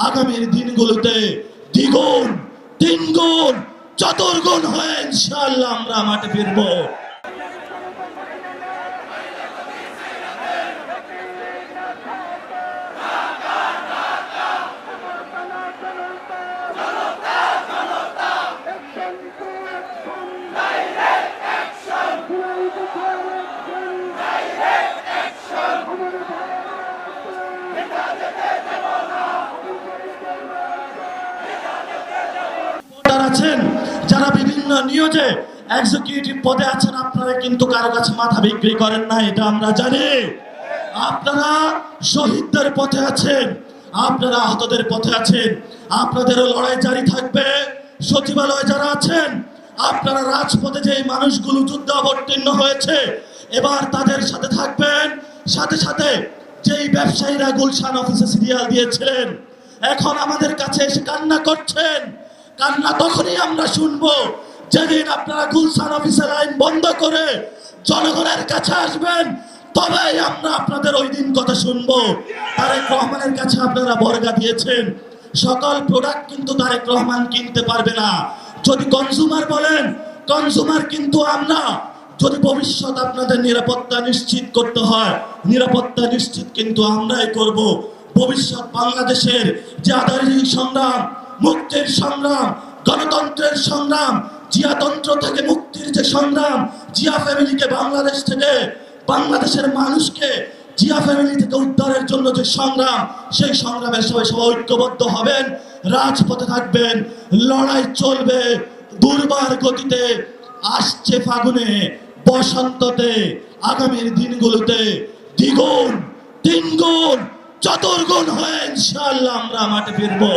আগামীর দিনগুলোতে দ্বিগুণ তিনগুণ চতুর্গুণ হয়ে ইনশাআল্লাহ আমরা মাঠে ফিরবো। আছেন যারা বিভিন্ন নিয়োগে এক্সিকিউটিভ পদে আছেন, আপনারা কিন্তু কারো কাছে মাথা বিক্রি করেন না, এটা আমরা জানি। আপনারা শহীদদের পথে আছেন, আপনারা আহতদের পথে আছেন, আপনাদেরও লড়াই জারি থাকবে। সচিবালয়ে যারা আছেন, আপনারা রাজপথে যে মানুষগুলো যুদ্ধ অবতীর্ণ হয়েছে এবার তাদের সাথে থাকবেন। সাথে সাথে যেই ব্যবসায়ীরা গুলশান অফিসে সিরিয়াল দিয়েছিলেন এখন আমাদের কাছে এসে কান্না করছেন, কান্না তখনই আমরা শুনবো যেদিন আপনারা গুলশান অফিসের আইন বন্ধ করে জনগণের কাছে আসবেন, তবেই আমরা আপনাদের ওই দিন কথা শুনবো। তারেক রহমানের কাছে আপনারা বর্গা দিয়েছেন, সকল প্রোডাক্ট কিন্তু তারেক রহমান কিনতে পারবে না। যদি কনজিউমার বলেন, কনজিউমার কিন্তু আমরা। যদি ভবিষ্যৎ আপনাদের নিরাপত্তা নিশ্চিত করতে হয়, নিরাপত্তা নিশ্চিত কিন্তু আমরাই করব। ভবিষ্যৎ বাংলাদেশের যে আধারিক সংগ্রাম, মুক্তির সংগ্রাম, গণতন্ত্রের সংগ্রাম, জিয়াতন্ত্র থেকে মুক্তির যে সংগ্রাম, জিয়া ফ্যামিলিকে বাংলাদেশ থেকে, বাংলাদেশের মানুষকে জিয়া ফ্যামিলি থেকে উদ্ধারের জন্য যে সংগ্রাম, সেই সংগ্রামের সবাই ঐক্যবদ্ধ হবেন, রাজপথে থাকবেন, লড়াই চলবে দুর্বার গতিতে। আসছে ফাগুনে, বসন্ততে, আগামীর দিনগুলোতে দ্বিগুণ তিনগুণ চতুর্গুণ হয়ে ইনশাআল্লাহ আমরা মাঠে ফিরবো।